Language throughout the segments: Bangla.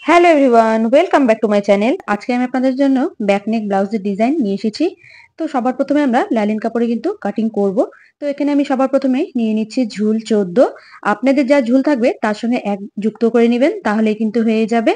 Hello everyone, welcome back to my channel. আজকে আমি আপনাদের জন্য ব্যাকনেক ব্লাউজের ডিজাইন নিয়ে এসেছি। তো সবার প্রথমে আমরা লাইলিন কাপড়ে কিন্তু কাটিং করব। তো এখানে আমি সবার প্রথমে নিয়ে নিচ্ছি ঝুল 14। আপনাদের যা ঝুল থাকবে তার সঙ্গে এক যুক্ত করে নেবেন, তাহলে কিন্তু হয়ে যাবে।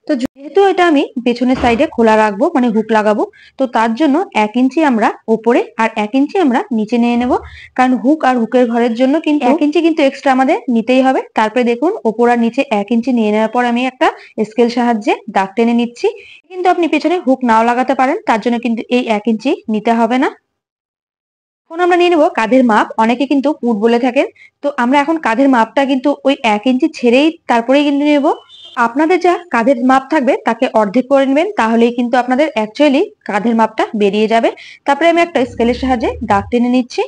তো যেহেতু এটা আমি পেছনের সাইডে খোলা রাখবো, মানে হুক লাগাবো, তো তার জন্য 1 ইঞ্চি আমরা ওপরে আর 1 ইঞ্চি আমরা নিচে নিয়ে নেব। কারণ হুক আর হুকের ঘরের জন্য কিন্তু 1 ইঞ্চি কিন্তু এক্সট্রা আমাদের নিতেই হবে। তারপরে দেখুন ওপর আর নিচে 1 ইঞ্চি নিয়ে নেওয়ার পর আমি একটা স্কেল সাহায্যে দাগ টেনে নিচ্ছি। কিন্তু আপনি পেছনে হুক নাও লাগাতে পারেন, তার জন্য কিন্তু এই 1 ইঞ্চি নিতে হবে না। এখন আমরা নিয়ে নেব কাঁধের মাপ। অনেকে কিন্তু পুট বলে থাকেন, তো আমরা এখন কাঁধের মাপটা কিন্তু ওই 1 ইঞ্চি ছেড়েই তারপরেই কিন্তু নেব। আপনাদের যা কাঁধের মাপ থাকবে তাকে অর্ধেক করে নেবেন, তাহলেই কিন্তু আপনাদের অ্যাকচুয়ালি কাঁধের মাপটা বেরিয়ে যাবে। তারপরে আমি একটা স্কেলের সাহায্যে দাগ টেনে নিচ্ছি।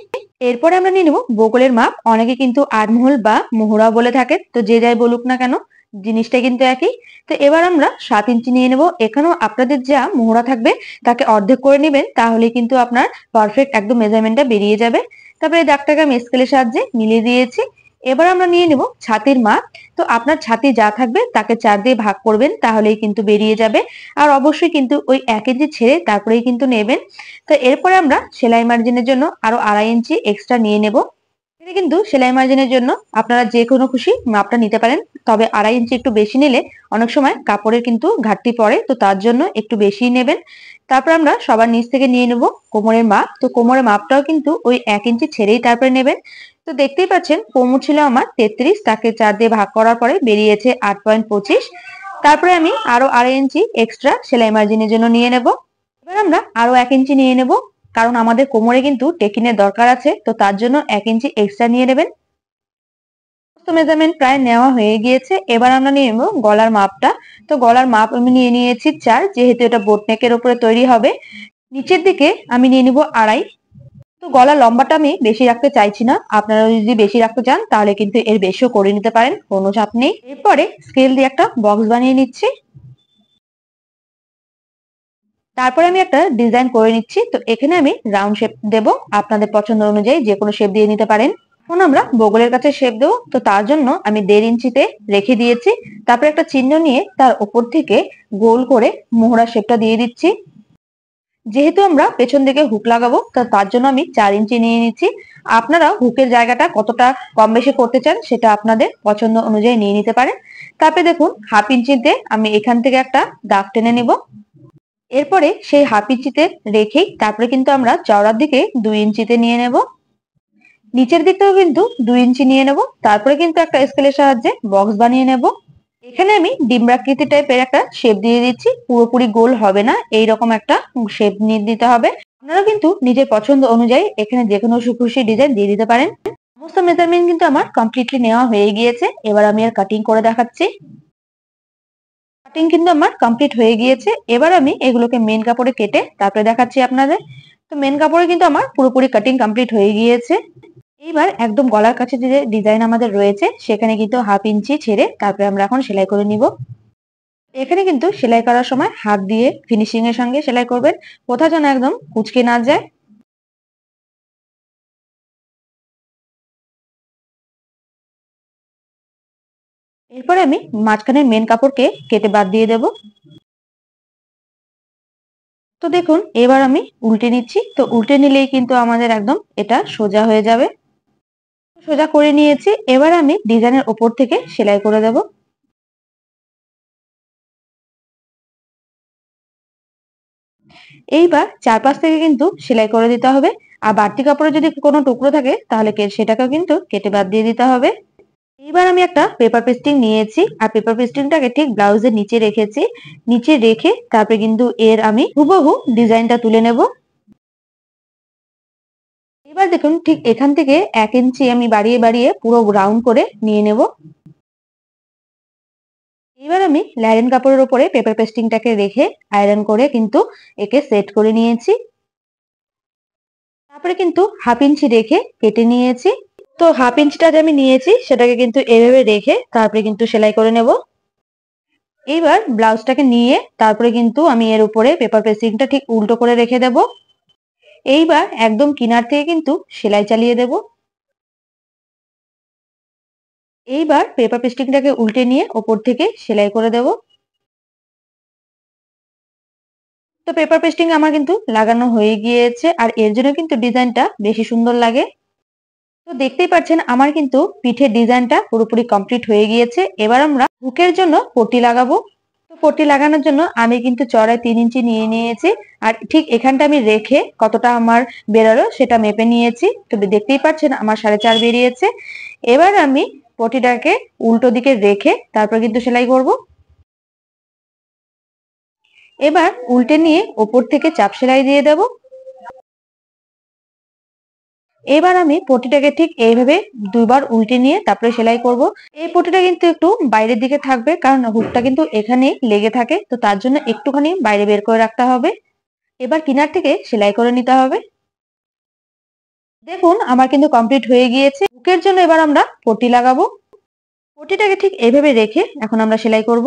এরপরে আমরা নিয়ে নেব বগলের মাপ। অনেকে কিন্তু আর্মহোল বা মোহরা বলে থাকেন, তো যে যাই বলুক না কেন জিনিসটা কিন্তু একই। তো এবার আমরা 7 ইঞ্চি নিয়ে নেব। এখানেও আপনাদের যা মোহরা থাকবে তাকে অর্ধেক করে নেবেন, তাহলে কিন্তু আপনার পারফেক্ট একদম মেজারমেন্টটা বেরিয়ে যাবে। তারপরে দাগটাকে আমি স্কেলের সাহায্যে মিলিয়ে দিয়েছি। এবার আমরা নিয়ে নেব ছাতির মাপ। তো আপনার ছাতি যা থাকবে তাকে 4 দিয়ে ভাগ করবেন, তাহলেই কিন্তু বেরিয়ে যাবে। আর অবশ্যই কিন্তু ওই 1 ইঞ্চি ছেড়ে তারপরেই কিন্তু নেবেন। তো এরপরে আমরা সেলাই মার্জিনের জন্য আরো 2.5 ইঞ্চি এক্সট্রা নিয়ে নেব। এটা কিন্তু সেলাই মার্জিনের জন্য আপনারা যে কোনো খুশি মাপটা নিতে পারেন, তবে 2.5 ইঞ্চি একটু বেশি নিলে অনেক সময় কাপড়ের কিন্তু ঘাটতি পড়ে, তো তার জন্য একটু বেশি নেবেন। তারপর আমরা সবার নিচ থেকে নিয়ে নেব কোমরের মাপ। তো কোমরের মাপটাও কিন্তু ওই 1 ইঞ্চি ছেড়েই তারপরে নেবেন। তো দেখতেই পাচ্ছেন কোমর ছিল আমার 33, তাকে 4 দিয়ে ভাগ করার পরে বেরিয়েছে 8.25। তারপরে আমি আরো 2.5 ইঞ্চি এক্সট্রা সেলাই মার্জিনের জন্য নিয়ে নেব। এবার আমরা আরো 1 ইঞ্চি নিয়ে নেব, কারণ আমাদের কোমরে কিন্তু টেকিনের দরকার আছে, তো তার জন্য 1 ইঞ্চি এক্সট্রা নিয়ে নেবেন। মেজারমেন্ট প্রায় নেওয়া হয়ে গিয়েছে। এবার আমরা নিয়ে নেব গলার মাপটা। তো গলার মাপ আমি নিয়ে নিয়েছি 4, যেহেতু এটা বোট নেকের উপরে তৈরি হবে। নিচের দিকে আমি নিয়ে নিব 2.5। তো গলার লম্বাটা আমি বেশি রাখতে চাইছি না, আপনারা যদি বেশি রাখতে চান তাহলে কিন্তু এর বেশিও করে নিতে পারেন, কোনো চাপ নেই। এরপরে স্কেল দিয়ে একটা বক্স বানিয়ে নিচ্ছি। তারপরে আমি একটা ডিজাইন করে নিচ্ছি। তো এখানে আমি রাউন্ড শেপ দেব, আপনাদের পছন্দ অনুযায়ী যে কোনো শেপ দিয়ে নিতে পারেন। এখন আমরা বগলের কাছে শেপ দেবো, তো তার জন্য আমি 1.5 ইঞ্চিতে রেখে দিয়েছি। তারপরে একটা চিহ্ন নিয়ে তার উপর থেকে গোল করে মোহরা শেপটা দিয়ে দিচ্ছি। যেহেতু আমরা পেছন দিকে হুক লাগাবো, তো তার জন্য আমি 4 ইঞ্চি নিয়ে নিচ্ছি। আপনারা হুকের জায়গাটা কতটা কম বেশি করতে চান সেটা আপনাদের পছন্দ অনুযায়ী নিয়ে নিতে পারেন। তারপরে দেখুন 1/2 ইঞ্চিতে আমি এখান থেকে একটা দাগ টেনে নিব। এরপরে সেই 1/2 ইঞ্চিতে রেখেই তারপরে কিন্তু আমরা চওড়ার দিকে 2 ইঞ্চিতে নিয়ে নেব। নিচের দিকটাও কিন্তু 2 ইঞ্চি নিয়ে নেব। তারপরে কিন্তু একটা স্কেলের সাহায্যে বক্স বানিয়ে নেব। এখানে আমি ডিম্বাকৃতি টাইপের একটা শেপ দিয়ে দিচ্ছি, পুরোপুরি গোল হবে না, এইরকম একটা শেপ নিয়ে দিতে হবে। আপনারা কিন্তু নিজের পছন্দ অনুযায়ী এখানে যে কোনো খুশি ডিজাইন দিয়ে দিতে পারেন। সমস্ত মেজারমেন্ট কিন্তু আমার কমপ্লিটলি নেওয়া হয়ে গিয়েছে। এবার আমি আর কাটিং করে দেখাচ্ছি। কাটিং কিন্তু আমার কমপ্লিট হয়ে গিয়েছে। এবার আমি এগুলোকে মেন কাপড়ে কেটে তারপরে দেখাচ্ছি আপনাদের। তো মেন কাপড়ে কিন্তু আমার পুরোপুরি কাটিং কমপ্লিট হয়ে গিয়েছে। এইবার একদম গলার কাছে যে ডিজাইন আমাদের রয়েছে সেখানে কিন্তু 1/2 ইঞ্চি ছেড়ে তারপরে আমরা এখন সেলাই করে নিব। এখানে কিন্তু সেলাই করার সময় হাত দিয়ে ফিনিশিং এর সঙ্গে সেলাই করবেন, কোথাও যেন একদম কুঁচকে না যায়। এরপরে আমি মাঝখানে মেন কাপড়কে কেটে বাদ দিয়ে দেব। তো দেখুন এবার আমি উল্টে নিচ্ছি। তো উল্টে নিলেই কিন্তু আমাদের একদম এটা সোজা হয়ে যাবে। সোজা করে নিয়েছি। এবার আমি ডিজাইনের উপর থেকে সেলাই করে দেব। এইবার চারপাশ থেকে কিন্তু সেলাই করে দিতে হবে। আর বাড়তি কাপড়ে যদি কোনো টুকরো থাকে তাহলে সেটাকেও কিন্তু কেটে বাদ দিয়ে দিতে হবে। এইবার আমি একটা পেপার পেস্টিং নিয়েছি, আর পেপার পেস্টিংটাকে ঠিক ব্লাউজের নিচে রেখেছি। নিচে রেখে তারপরে কিন্তু এর আমি হুবহু ডিজাইনটা তুলে নেব। এবার দেখুন ঠিক এখান থেকে 1 ইঞ্চি আমি বাড়িয়ে বাড়িয়ে পুরো রাউন্ড করে নিয়ে নেব। এবার আমি লাইলন কাপড়ের উপরে পেপার পেস্টিংটাকে রেখে আয়রন করে কিন্তু একে সেট করে নিয়েছি। তারপরে কিন্তু 1/2 ইঞ্চি রেখে কেটে নিয়েছি। তো 1/2 ইঞ্চিটা যে আমি নিয়েছি সেটাকে কিন্তু এভাবে রেখে তারপরে কিন্তু সেলাই করে নেব। এইবার ব্লাউজটাকে নিয়ে তারপরে কিন্তু আমি এর উপরে পেপার পেস্টিংটা ঠিক উল্টো করে রেখে দেব। এইবার একদম কিনার থেকে কিন্তু সেলাই চালিয়ে দেব। এইবার পেপার পেস্টিংটাকে উল্টে নিয়ে ওপর থেকে সেলাই করে দেব। তো পেপার পেস্টিং আমার কিন্তু লাগানো হয়ে গিয়েছে, আর এর জন্য কিন্তু ডিজাইনটা বেশি সুন্দর লাগে। তো দেখতেই পাচ্ছেন আমার কিন্তু পিঠের ডিজাইনটা পুরোপুরি কমপ্লিট হয়ে গিয়েছে। এবার আমরা হুকের জন্য পট্টি লাগাবো। তো পট্টি লাগানোর জন্য আমি কিন্তু চড়ায় 3 ইঞ্চি নিয়ে নিয়েছি, আর ঠিক এখানটা আমি রেখে কতটা আমার বেরোলো সেটা মেপে নিয়েছি। তো দেখতেই পাচ্ছেন আমার 4.5 বেরিয়েছে। এবার আমি পট্টিটাকে উল্টো দিকে রেখে তারপর কিন্তু সেলাই করব। এবার উল্টে নিয়ে ওপর থেকে চাপ সেলাই দিয়ে দেব। এবার আমি পটিটাকে ঠিক এইভাবে দুইবার উল্টে নিয়ে তারপরে সেলাই করব। এই পটিটা কিন্তু একটু বাইরের দিকে থাকবে, কারণ হুকটা কিন্তু এখানে লেগে থাকে, তো তার জন্য একটুখানি বাইরে বের করে রাখতে হবে। এবার কিনার থেকে সেলাই করে নিতে হবে। দেখুন আমার কিন্তু কমপ্লিট হয়ে গিয়েছে। হুকের জন্য এবার আমরা পটি লাগাবো। পটিটাকে ঠিক এইভাবে রেখে এখন আমরা সেলাই করব।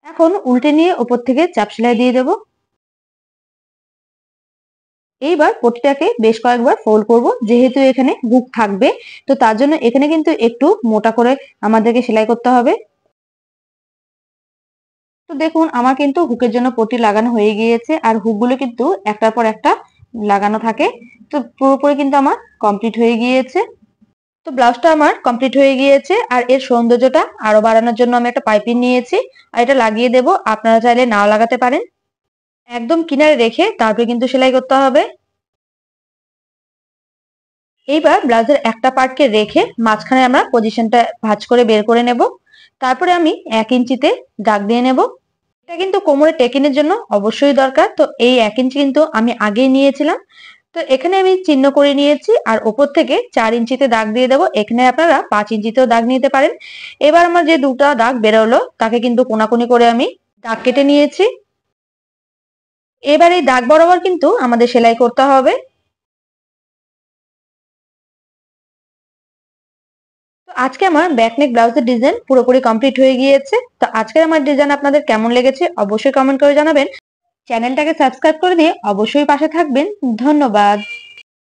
এখন উল্টে নিয়ে উপর থেকে চাপ সেলাই দিয়ে দেব। এইবার পটিটাকে বেশ কয়েকবার ফোল্ড করব, যেহেতু এখানে হুক থাকবে, তো তার জন্য এখানে কিন্তু একটু মোটা করে আমাদেরকে সেলাই করতে হবে। তো দেখুন আমার কিন্তু হুকের জন্য পটি লাগানো হয়ে গিয়েছে, আর হুকগুলো কিন্তু একটার পর একটা লাগানো থাকে। তো পুরোপুরি কিন্তু আমার কমপ্লিট হয়ে গিয়েছে। তো ব্লাউজটা আমার কমপ্লিট হয়ে গিয়েছে, আর এর সৌন্দর্যটা আরো বাড়ানোর জন্য আমি একটা পাইপিং নিয়েছি, আর এটা লাগিয়ে দেব। আপনারা চাইলে নাও লাগাতে পারেন। একদম কিনারে রেখে তারপরে কিন্তু সেলাই করতে হবে। এইবার ব্লাউজের একটা পার্টকে রেখে মাঝখানে আমরা পজিশনটা ভাঁজ করে বের করে নেব। তারপরে আমি 1 ইঞ্চিতে দাগ দিয়ে নেব। এটা কিন্তু কোমরে টেকিনের জন্য অবশ্যই দরকার। তো এই 1 ইঞ্চি কিন্তু আমি আগেই নিয়েছিলাম। তো এখানে আমি চিহ্ন করে নিয়েছি, আর ওপর থেকে 4 ইঞ্চিতে দাগ দিয়ে দেবো। এখানে আপনারা 5 ইঞ্চিতেও দাগ নিতে পারেন। এবার আমার যে দুটো দাগ বেরোলো তাকে কিন্তু কোনাকুনি করে আমি দাগ কেটে নিয়েছি। এবার এই দাগ বরাবর কিন্তু আমাদের সেলাই করতে হবে। তো আজকে আমার ব্যাকনেক ব্লাউজের ডিজাইন পুরোপুরি কমপ্লিট হয়ে গিয়েছে। তো আজকের আমার ডিজাইন আপনাদের কেমন লেগেছে অবশ্যই কমেন্ট করে জানাবেন। চ্যানেলটাকে সাবস্ক্রাইব করে দিয়ে অবশ্যই পাশে থাকবেন। ধন্যবাদ।